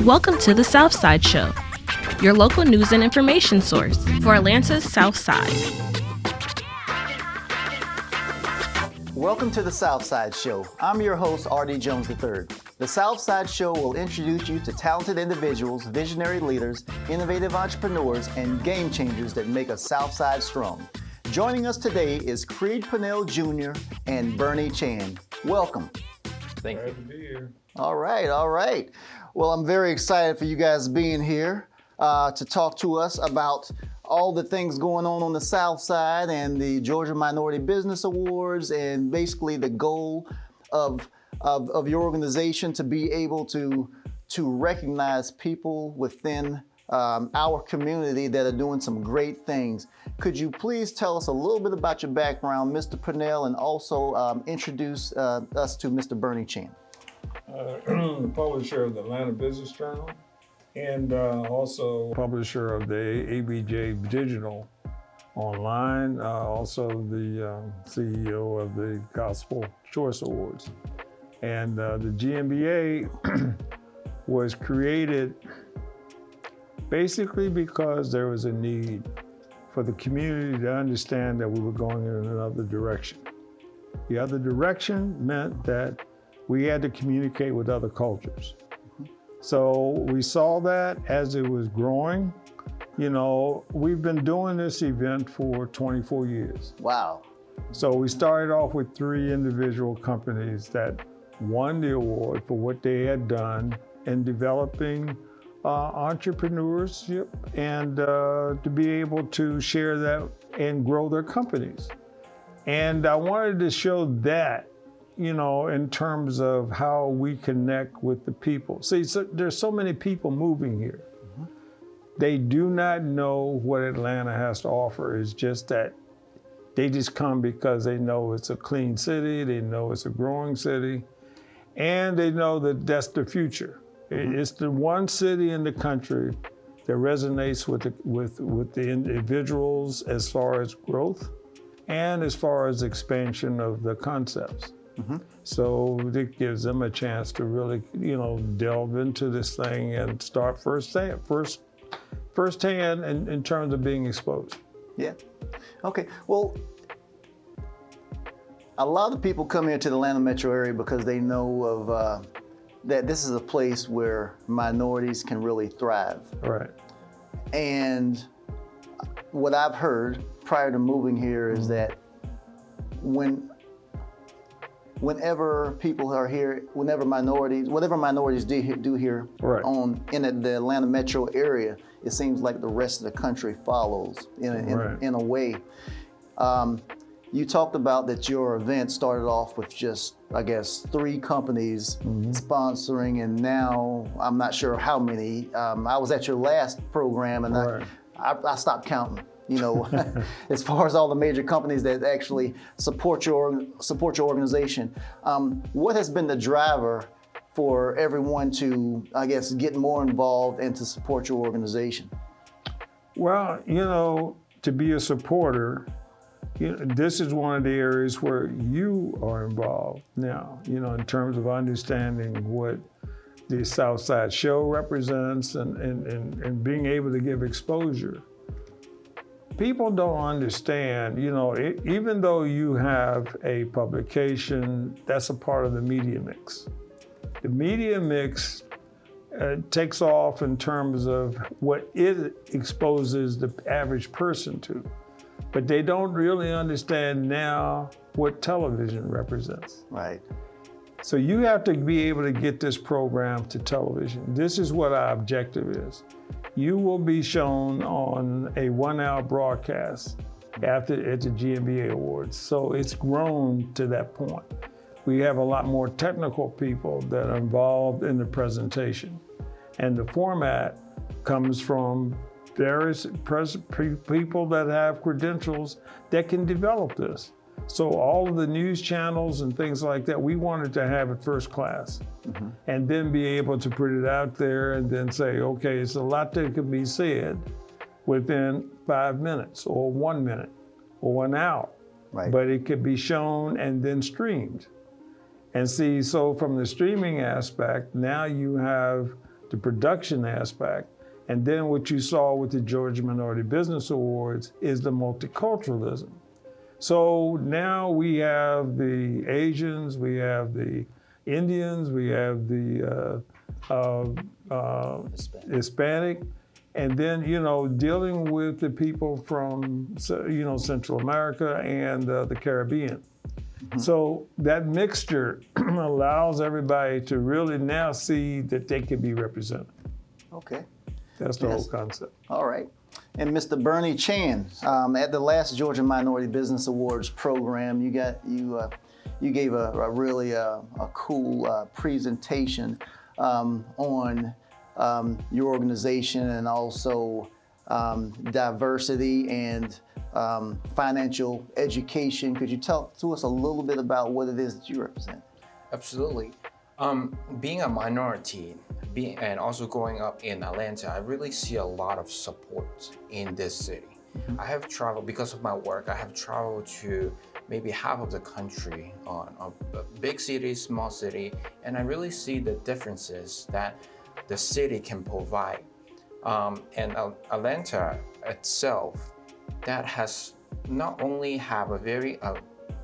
Welcome to the Southside Show, your local news and information source for Atlanta's South Side. Welcome to the Southside Show. I'm your host, R.D. Jones III. The Southside Show will introduce you to talented individuals, visionary leaders, innovative entrepreneurs, and game changers that make a Southside strong. Joining us today is Creed Pannell Jr. and Bernie Chen. Welcome. Thank you. Glad to be here. All right. Well, I'm very excited for you guys being here to talk to us about all the things going on the South Side and the Georgia Minority Business Awards, and basically the goal of your organization to be able to recognize people within our community that are doing some great things. Could you please tell us a little bit about your background, Mr. Pannell, and also introduce us to Mr. Bernie Chen? The publisher of the Atlanta Business Journal, and also publisher of the ABJ Digital Online, also the CEO of the Gospel Choice Awards. And the GMBA was created basically because there was a need for the community to understand that we were going in another direction. The other direction meant that we had to communicate with other cultures. So we saw that as it was growing. You know, we've been doing this event for 24 years. Wow. So we started off with 3 individual companies that won the award for what they had done in developing entrepreneurship and to be able to share that and grow their companies. And I wanted to show that, you know, in terms of how we connect with the people. See, there's so many people moving here. Mm-hmm. They do not know what Atlanta has to offer. It's just that they just come because they know it's a clean city, they know it's a growing city, and they know that that's the future. Mm-hmm. It's the one city in the country that resonates with the individuals as far as growth and as far as expansion of the concepts. Mm-hmm. So it gives them a chance to really, you know, delve into this thing and start firsthand in terms of being exposed. Yeah. Okay. Well, a lot of people come here to the Atlanta metro area because they know of that this is a place where minorities can really thrive. Right. And what I've heard prior to moving here is that whenever people are here, whatever minorities do here right. in the Atlanta metro area, it seems like the rest of the country follows in a way. You talked about that your event started off with just, I guess, 3 companies mm-hmm. sponsoring, and now I'm not sure how many. I was at your last program, and right. I stopped counting. You know, as far as all the major companies that actually support your organization, what has been the driver for everyone to, I guess, get more involved and to support your organization? Well, you know, to be a supporter, you know, this is one of the areas where you are involved now, you know, in terms of understanding what the Southside Show represents and being able to give exposure. People don't understand, you know, even though you have a publication, that's a part of the media mix. The media mix takes off in terms of what it exposes the average person to. But they don't really understand now what television represents. Right. So you have to be able to get this program to television. This is what our objective is. You will be shown on a 1-hour broadcast at the GMBA Awards. So it's grown to that point. We have a lot more technical people that are involved in the presentation. And the format comes from various people that have credentials that can develop this. So all of the news channels and things like that, we wanted to have it first class mm-hmm. and then be able to put it out there and then say, okay, it's a lot that can be said within 5 minutes or 1 minute or an hour. Right. But it could be shown and then streamed. And see, so from the streaming aspect, now you have the production aspect. And then what you saw with the Georgia Minority Business Awards is the multiculturalism. So now we have the Asians, we have the Indians, we have the Hispanic, and then, dealing with the people from, Central America and the Caribbean. Mm-hmm. So that mixture allows everybody to really now see that they can be represented. Okay. That's the whole concept. All right. And Mr. Bernie Chen, at the last Georgia Minority Business Awards program, you gave a really cool presentation on your organization and also diversity and financial education. Could you talk to us a little bit about what it is that you represent? Absolutely. Being a minority, and also growing up in Atlanta, I really see a lot of support in this city. Mm-hmm. I have traveled, because of my work, I have traveled to maybe half of the country, on a big city, small city, and I really see the differences that the city can provide. And Atlanta itself, that has not only have a very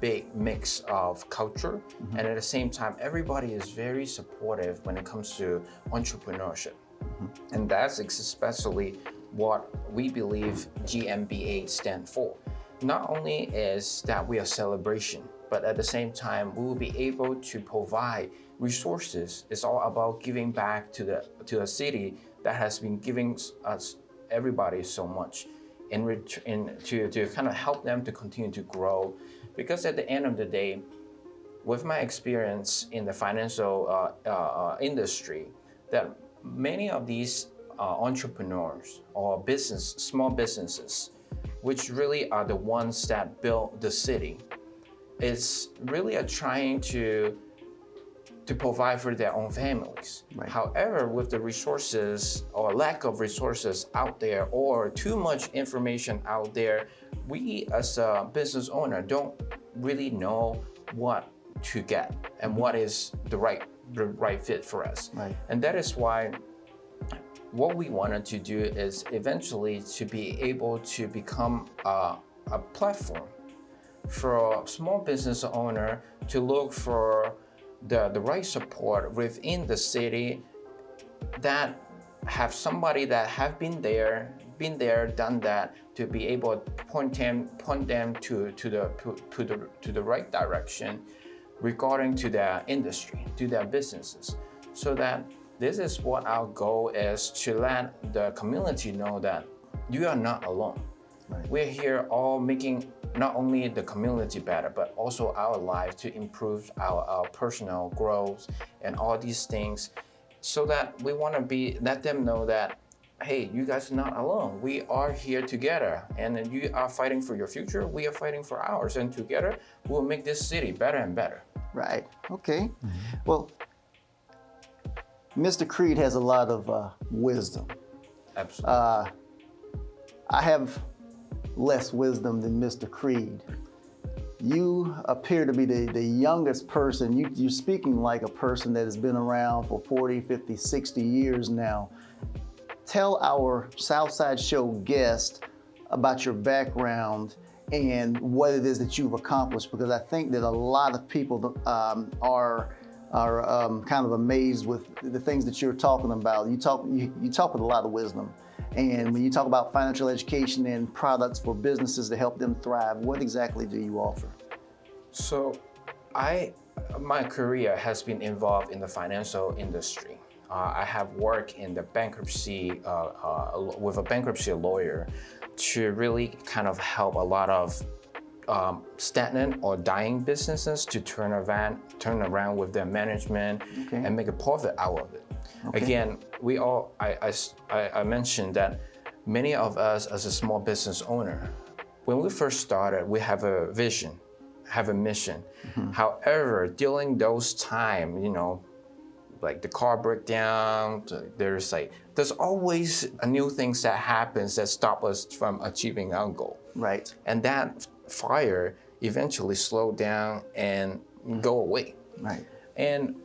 big mix of culture, mm-hmm. and at the same time, everybody is very supportive when it comes to entrepreneurship. Mm-hmm. And that's especially what we believe GMBA stands for. Not only is that we are celebration, but at the same time, we will be able to provide resources. It's all about giving back to the city that has been giving us, everybody, so much, to kind of help them to continue to grow. Because at the end of the day, with my experience in the financial industry, that many of these entrepreneurs or small businesses, which really are the ones that build the city, is really trying to provide for their own families. Right. However, with the resources or lack of resources out there, or too much information out there, we as a business owner don't really know what to get and what is the right fit for us. Right. And that is why what we wanted to do is eventually to be able to become a platform for a small business owner to look for the right support within the city, that have somebody that have been there, done that, to be able to point them to the right direction regarding to their industry, to their businesses. So that this is what our goal is, to let the community know that you are not alone. Right. We're here all making not only the community better, but also our life, to improve our personal growth and all these things, so that we want to let them know that, hey, you guys are not alone. We are here together, and you are fighting for your future. We are fighting for ours, and together we'll make this city better and better. Right. Okay. Mm-hmm. Well, Mr. Creed has a lot of wisdom. Absolutely. I have less wisdom than Mr. Creed. You appear to be the youngest person. You're speaking like a person that has been around for 40, 50, 60 years now. Tell our Southside Show guest about your background and what it is that you've accomplished, because I think that a lot of people are kind of amazed with the things that you're talking about. You talk with a lot of wisdom. And when you talk about financial education and products for businesses to help them thrive, what exactly do you offer? So my career has been involved in the financial industry. I have worked in the bankruptcy, with a bankruptcy lawyer, to really kind of help a lot of stagnant or dying businesses to turn around with their management, okay, and make a profit out of it. Okay. Again, I mentioned that many of us as a small business owner, when we first started, we have a vision, have a mission. Mm-hmm. However, during those times, like the car breakdown, there's always a new things that happens that stop us from achieving our goal. Right. And that fire eventually slow down and go away. Right. And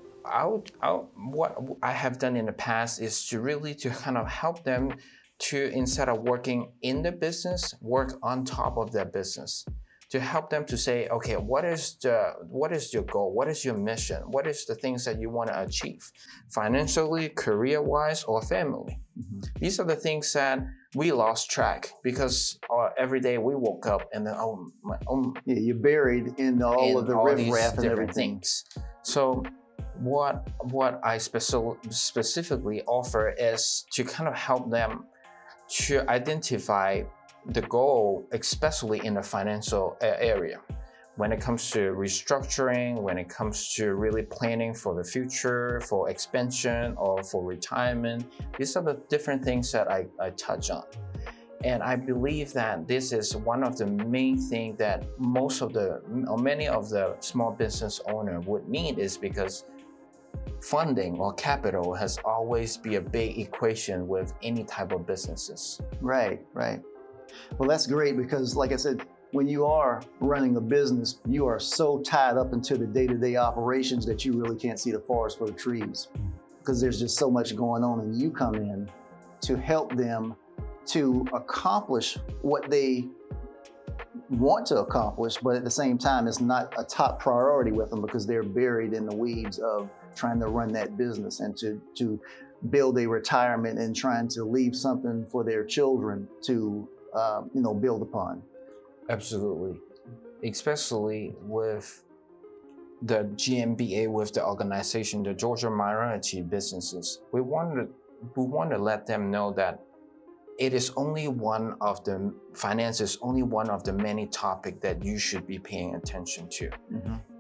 what I have done in the past is to really to kind of help them to, instead of working in the business, work on top of their business, to help them to say, okay, what is your goal? What is your mission? What is the things that you want to achieve, financially, career-wise, or family? These are the things that we lost track because every day we woke up and then yeah, you're buried in all of the riffraff and different everything. things. So what I specifically offer is to kind of help them to identify the goal, especially in the financial area. When it comes to restructuring, when it comes to really planning for the future, for expansion or for retirement, these are the different things that I touch on. And I believe that this is one of the main things that many of the small business owners would need, is because funding or capital has always been a big equation with any type of businesses. Right, right. Well, that's great because, like I said, when you are running a business, you are so tied up into the day-to-day operations that you really can't see the forest for the trees, because there's just so much going on, and you come in to help them to accomplish what they want to accomplish, but at the same time, it's not a top priority with them because they're buried in the weeds of trying to run that business and to build a retirement and trying to leave something for their children to build upon. Absolutely, especially with the GMBA, with the organization, the Georgia Minority Businesses. We want to let them know that it is only one of the finance is only one of the many topics that you should be paying attention to.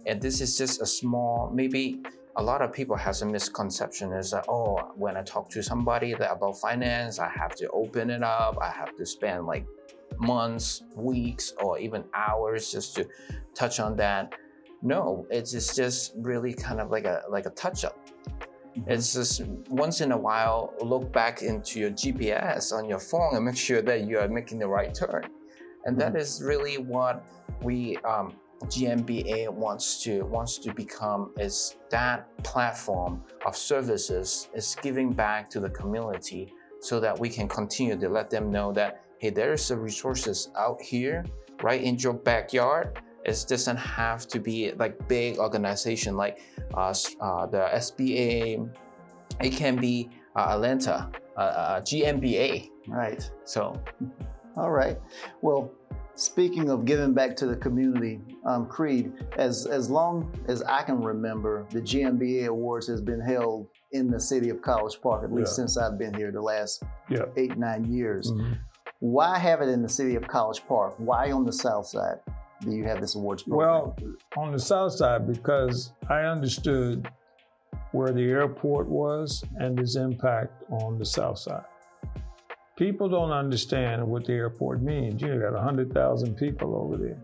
And this is just a small, maybe a lot of people has a misconception is that, oh, when I talk to somebody about finance, I have to open it up, I have to spend like months, weeks, or even hours just to touch on that. No, it's just really kind of like a touch-up. It's just once in a while, look back into your GPS on your phone and make sure that you are making the right turn. And that is really what we GMBA wants to become, is that platform of services, is giving back to the community so that we can continue to let them know that, hey, there's the resources out here right in your backyard. It doesn't have to be like big organization like the SBA. It can be Atlanta, GMBA. Right. So, all right. Well, speaking of giving back to the community, Creed, as long as I can remember, the GMBA Awards has been held in the city of College Park, at least since I've been here the last 8-9 years. Why have it in the city of College Park? Why on the South Side do you have this awards program? Well, on the South Side, because I understood where the airport was and its impact on the South Side. People don't understand what the airport means. You got 100,000 people over there.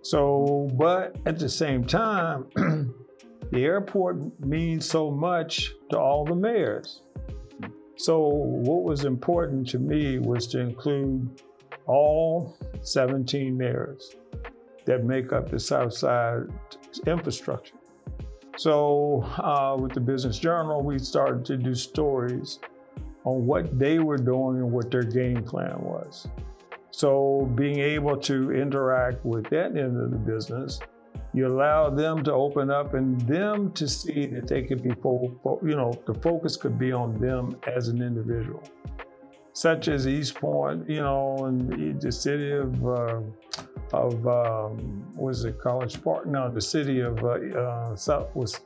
So, but at the same time, the airport means so much to all the mayors. So what was important to me was to include all 17 mayors that make up the Southside infrastructure. So with the Business Journal, we started to do stories on what they were doing and what their game plan was. So being able to interact with that end of the business, you allow them to open up and them to see that they could be, the focus could be on them as an individual. Such as East Point, and the city of was it College Park? No, the city of South was,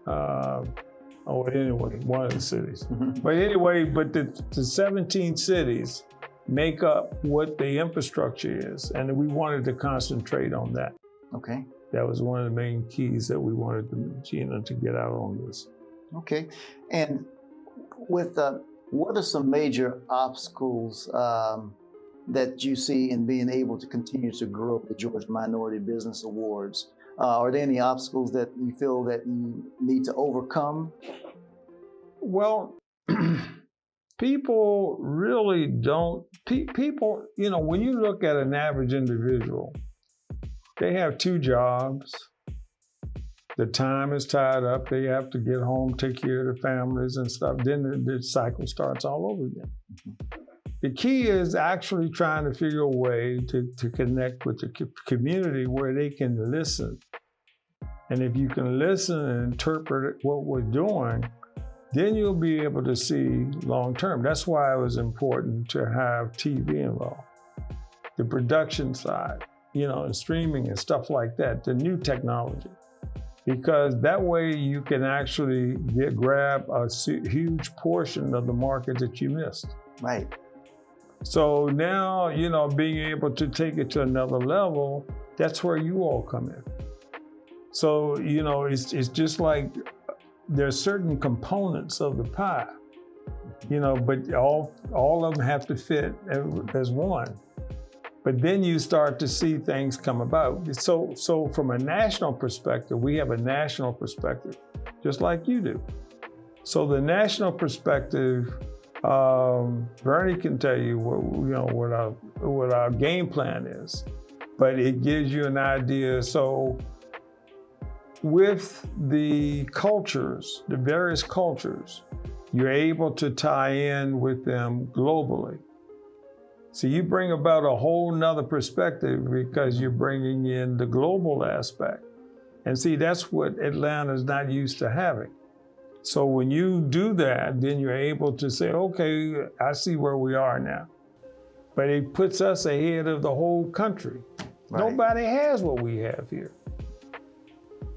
anyway, one of the cities. But anyway, the 17 cities make up what the infrastructure is, and we wanted to concentrate on that. Okay. That was one of the main keys that we wanted Gina to get out on this. Okay. And with what are some major obstacles that you see in being able to continue to grow the Georgia Minority Business Awards? Are there any obstacles that you feel that you need to overcome? Well, people really don't, people, when you look at an average individual, they have 2 jobs, The time is tied up. They have to get home, take care of their families and stuff. Then the cycle starts all over again. The key is actually trying to figure a way to connect with the community where they can listen. And if you can listen and interpret what we're doing, then you'll be able to see long term. That's why it was important to have TV involved. The production side, and streaming and stuff like that, the new technology. Because that way you can actually grab a huge portion of the market that you missed. Right. So now, being able to take it to another level, that's where you all come in. So, it's just like there's certain components of the pie, but all of them have to fit as one. But then you start to see things come about. So from a national perspective, we have a national perspective, just like you do. So the national perspective, Bernie can tell you what our game plan is, but it gives you an idea. So with the cultures, the various cultures, you're able to tie in with them globally. So you bring about a whole nother perspective because you're bringing in the global aspect. And see, that's what Atlanta's not used to having. So when you do that, then you're able to say, okay, I see where we are now. But it puts us ahead of the whole country. Right. Nobody has what we have here.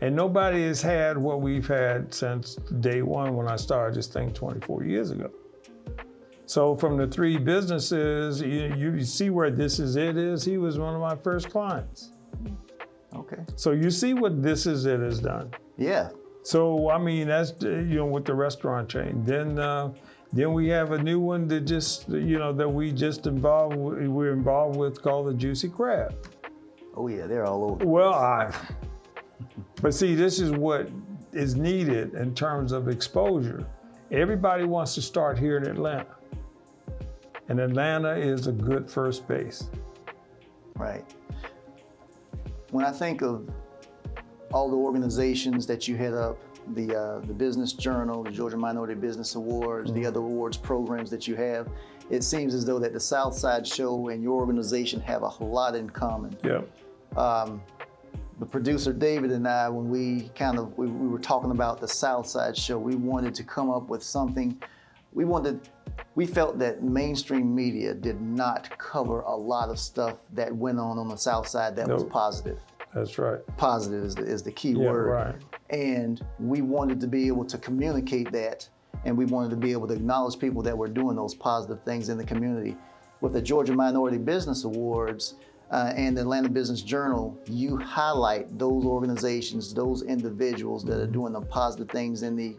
And nobody has had what we've had since day one when I started this thing 24 years ago. So from the three businesses, you see where This Is It is. He was one of my first clients. Okay. So you see what This Is It has done. Yeah. So, I mean, that's, with the restaurant chain. Then we have a new one that just, that we're involved with called the Juicy Crab. Oh yeah, they're all over. Well, but see, this is what is needed in terms of exposure. Everybody wants to start here in Atlanta. And Atlanta is a good first base. Right. When I think of all the organizations that you head up, the Business Journal, the Georgia Minority Business Awards, the other awards programs that you have, it seems as though that the Southside Show and your organization have a whole lot in common. Yeah. The producer David and I, when we were talking about the Southside Show, we wanted to come up with something. We felt that mainstream media did not cover a lot of stuff that went on the South Side that was positive. That's right. Positive is the key word. Right. And we wanted to be able to communicate that, and we wanted to be able to acknowledge people that were doing those positive things in the community. With the Georgia Minority Business Awards and the Atlanta Business Journal, you highlight those organizations, those individuals that are doing the positive things in the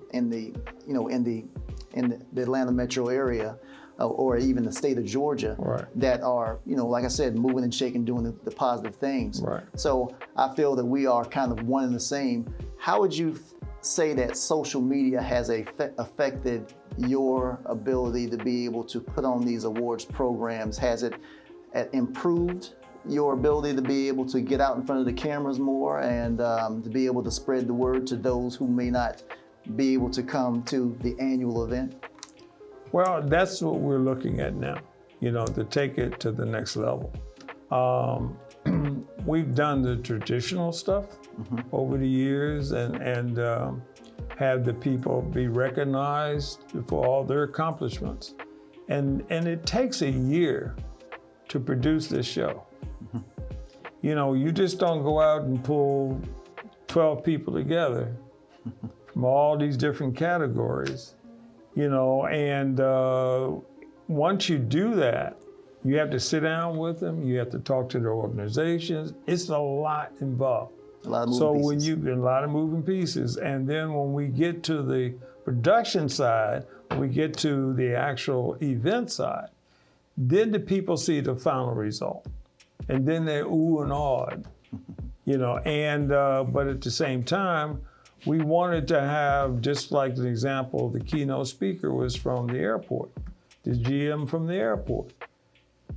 Atlanta metro area, or even the state of Georgia, right, that are, like I said, moving and shaking, doing the positive things. Right. So I feel that we are kind of one and the same. How would you say that social media has affected your ability to be able to put on these awards programs? Has it improved your ability to be able to get out in front of the cameras more and to be able to spread the word to those who may not be able to come to the annual event? Well, that's what we're looking at now, to take it to the next level. We've done the traditional stuff over the years and have the people be recognized for all their accomplishments. And it takes a year to produce this show. You just don't go out and pull 12 people together from all these different categories, and once you do that, you have to sit down with them, you have to talk to their organizations. It's a lot involved. A lot of moving pieces. A lot of moving pieces. And then when we get to the production side, we get to the actual event side, then the people see the final result. And then they're ooh and awed, but at the same time, we wanted to have, just like an example, the keynote speaker was from the airport, the GM from the airport.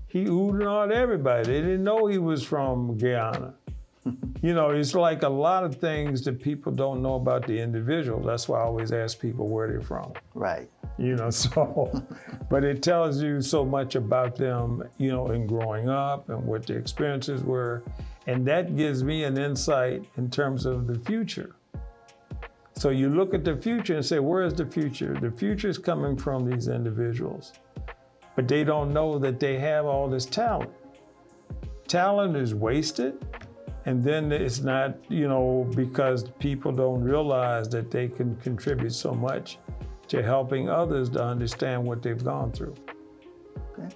He oohed and awed everybody. They didn't know he was from Guyana. You know, it's like a lot of things that people don't know about the individual. That's why I always ask people where they're from. Right. You know, so, but it tells you so much about them, you know, in growing up and what their experiences were. And that gives me an insight in terms of the future. So you look at the future and say, where is the future? The future is coming from these individuals, but they don't know that they have all this talent. Talent is wasted. And then it's not, you know, because people don't realize that they can contribute so much to helping others to understand what they've gone through. Okay.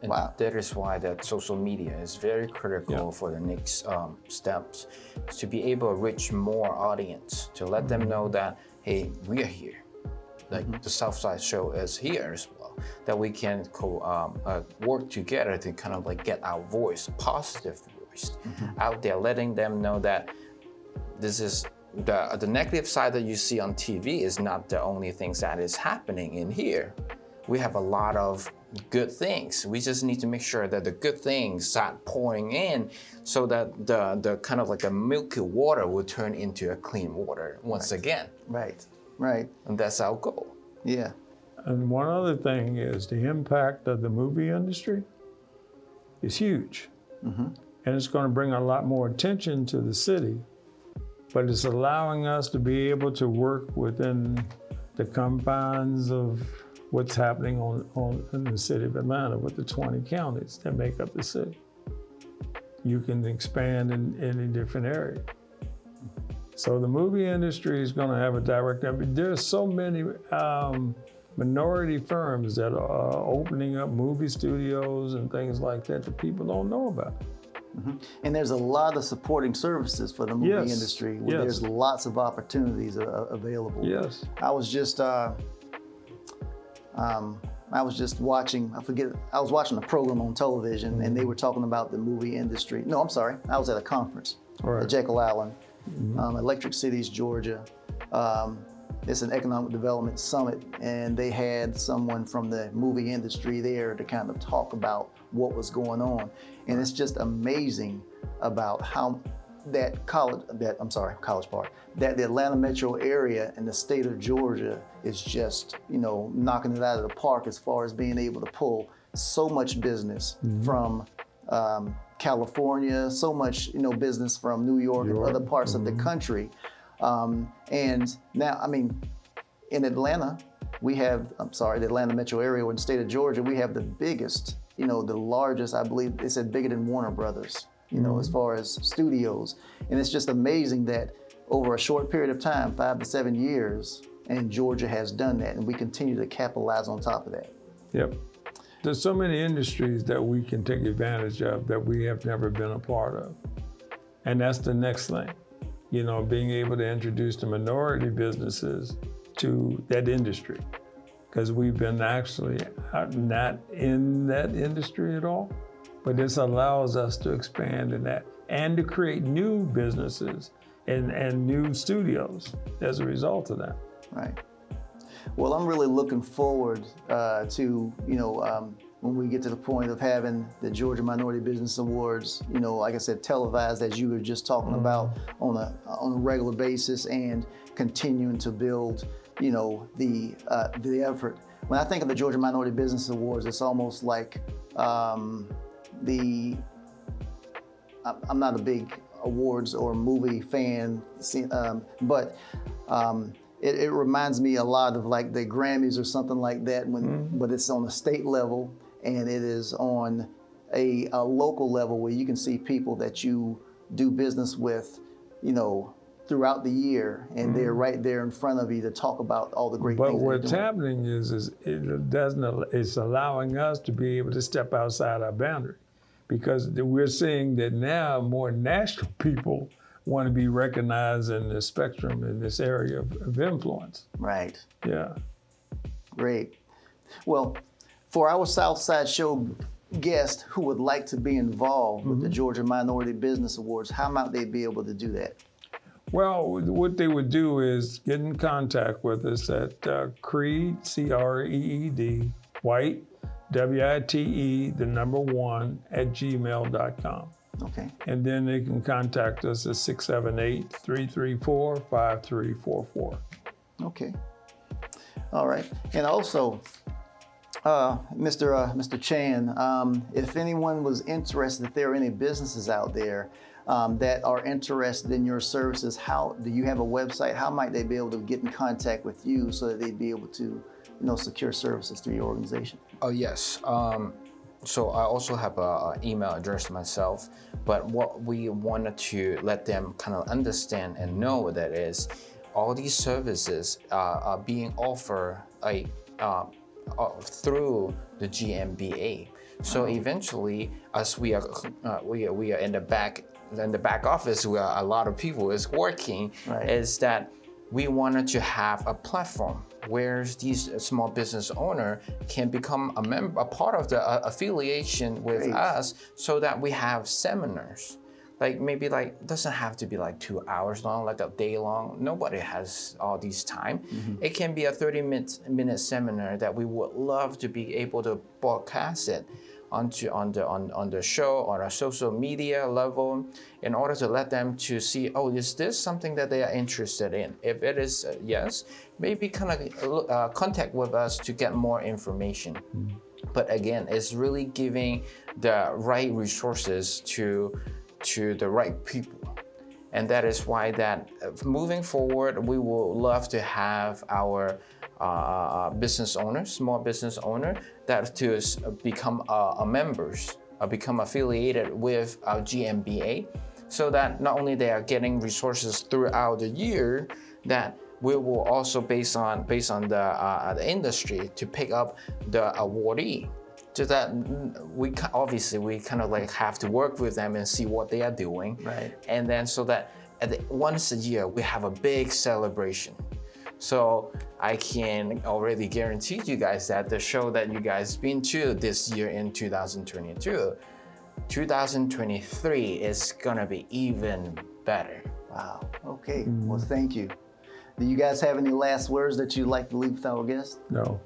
And Wow. that is why that social media is very critical for the next steps, to be able to reach more audience, to let them know that, hey, we are here. Like the Southside Show is here as well, that we can work together to kind of like get our voice, positive voice out there, letting them know that this is the negative side that you see on TV is not the only things that is happening in here. We have a lot of good things. We just need to make sure that the good things start pouring in so that the kind of like the milky water will turn into a clean water once again. Right. Right. And that's our goal. Yeah. And one other thing is the impact of the movie industry is huge. And it's going to bring a lot more attention to the city, but it's allowing us to be able to work within the confines of what's happening in the city of Atlanta with the 20 counties that make up the city. You can expand in any different area. So the movie industry is going to have a direct impact. There's so many minority firms that are opening up movie studios and things like that that people don't know about. And there's a lot of supporting services for the movie industry where there's lots of opportunities available. Yes. I was just watching, I was watching a program on television and they were talking about the movie industry. No, I'm sorry. I was at a conference at Jekyll Island, Electric Cities, Georgia. It's an economic development summit, and they had someone from the movie industry there to kind of talk about what was going on. And it's just amazing about how that the Atlanta metro area and the state of Georgia is just, you know, knocking it out of the park as far as being able to pull so much business from California, so much, you know, business from New York and other parts of the country. And now, I mean, in Atlanta, we have, the Atlanta metro area in the state of Georgia, we have the biggest, you know, the largest, I believe, they said bigger than Warner Brothers, you know, as far as studios. And it's just amazing that over a short period of time, 5 to 7 years, and Georgia has done that, and we continue to capitalize on top of that. Yep. There's so many industries that we can take advantage of that we have never been a part of. And that's the next thing. You know, being able to introduce the minority businesses to that industry, because we've been actually not in that industry at all, but this allows us to expand in that and to create new businesses and new studios as a result of that. Right. Well, I'm really looking forward to, you know, when we get to the point of having the Georgia Minority Business Awards, you know, like I said, televised, as you were just talking about, on a regular basis, and continuing to build, you know, the effort. When I think of the Georgia Minority Business Awards, it's almost like I'm not a big awards or movie fan, but it reminds me a lot of like the Grammys or something like that, but it's on a state level, and it is on a local level where you can see people that you do business with, you know, throughout the year, and they're right there in front of you to talk about all the great things. But what's happening is it's allowing us to be able to step outside our boundary, because we're seeing that now more national people want to be recognized in the spectrum in this area of influence. Right. Yeah. Great. Well, for our Southside Show guests who would like to be involved with the Georgia Minority Business Awards, how might they be able to do that? Well, what they would do is get in contact with us at Creed, CREED, White, WITE, @gmail.com. Okay. And then they can contact us at 678-334-5344. Okay. All right. And also, Mr. Chen, if anyone was interested, if there are any businesses out there that are interested in your services, how do you have a website? How might they be able to get in contact with you so that they'd be able to, secure services through your organization? Oh, yes. So I also have an email address myself, but what we wanted to let them kind of understand and know that is all these services are being offered through the GMBA. So eventually, as we are in the back office where a lot of people is working, Right. is that we wanted to have a platform where these small business owner can become a part of the affiliation with Great. us, so that we have seminars. Maybe doesn't have to be 2 hours long, like a day long. Nobody has all these time. It can be a 30-minute seminar that we would love to be able to broadcast it on the show, on our social media level, in order to let them to see, is this something that they are interested in? If it is yes, maybe kind of contact with us to get more information. But again, it's really giving the right resources to the right people. And that is why that moving forward, we will love to have our business owners, small business owner, that to become members, become affiliated with our GMBA, so that not only they are getting resources throughout the year, that we will also based on the industry to pick up the awardee. So that we kind of have to work with them and see what they are doing. Right. And then so that once a year we have a big celebration. So I can already guarantee you guys that the show that you guys been to this year in 2022, 2023 is gonna be even better. Wow. Okay. Well, thank you. Do you guys have any last words that you'd like to leave with our guests? No.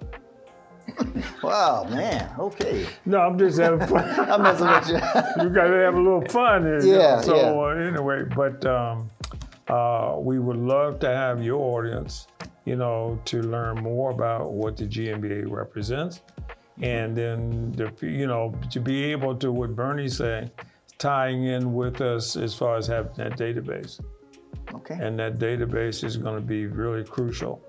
Wow, man. Okay. No, I'm just having fun. I'm messing with you. You got to have a little fun here. Yeah, So anyway, but we would love to have your audience, to learn more about what the GMBA represents, and then to be able to, what Bernie's saying, tying in with us as far as having that database. Okay. And that database is going to be really crucial,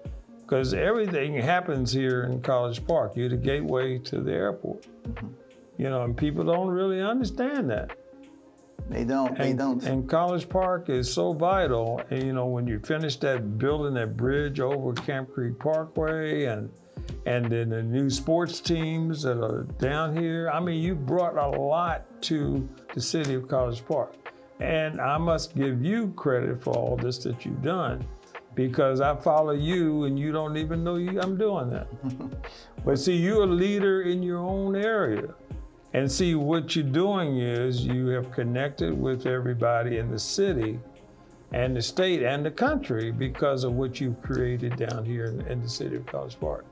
because everything happens here in College Park. You're the gateway to the airport. And people don't really understand that. They don't. And College Park is so vital. And when you finish building that bridge over Camp Creek Parkway, and then the new sports teams that are down here, you brought a lot to the city of College Park. And I must give you credit for all this that you've done, because I follow you and you don't even know I'm doing that. But see, you're a leader in your own area. And see, what you're doing is you have connected with everybody in the city and the state and the country because of what you've created down here in the city of College Park.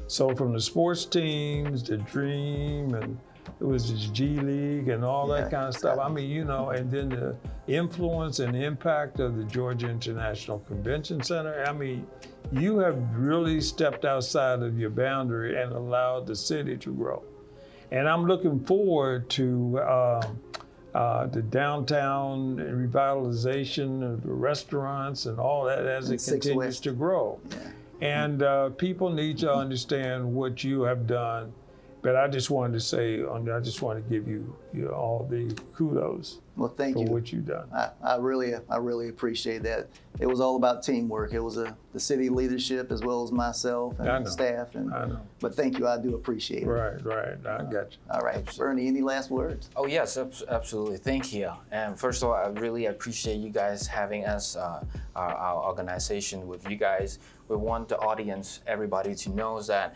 So from the sports teams, the Dream, and it was the G League and all that kind of stuff. And then the influence and impact of the Georgia International Convention Center. You have really stepped outside of your boundary and allowed the city to grow. And I'm looking forward to the downtown revitalization of the restaurants and all that as it continues to grow. And people need to understand what you have done. But I just wanted to say, I just want to give you all the kudos. Well, thank you for what you've done. I really appreciate that. It was all about teamwork. It was the city leadership as well as myself and the staff. I know. But thank you. I do appreciate it. Right. I got you. All right, Bernie, any last words? Oh yes, absolutely. Thank you. And first of all, I really appreciate you guys having us, our organization with you guys. We want the audience, everybody, to know that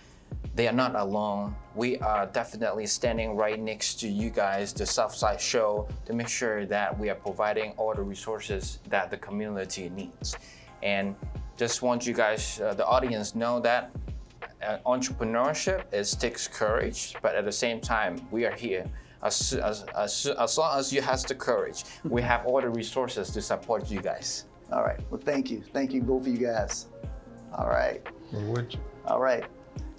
they are not alone. We are definitely standing right next to you guys, the Southside Show, to make sure that we are providing all the resources that the community needs. And just want you guys, the audience, know that entrepreneurship takes courage, but at the same time, we are here as long as you have the courage, we have all the resources to support you guys. All right. Well, thank you. Thank you, both of you guys. All right. All right.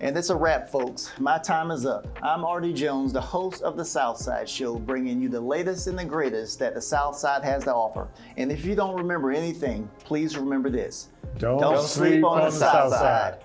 And it's a wrap, folks. My time is up. I'm Artie Jones, the host of the Southside Show, bringing you the latest and the greatest that the Southside has to offer. And if you don't remember anything, please remember this. Don't sleep on the Southside.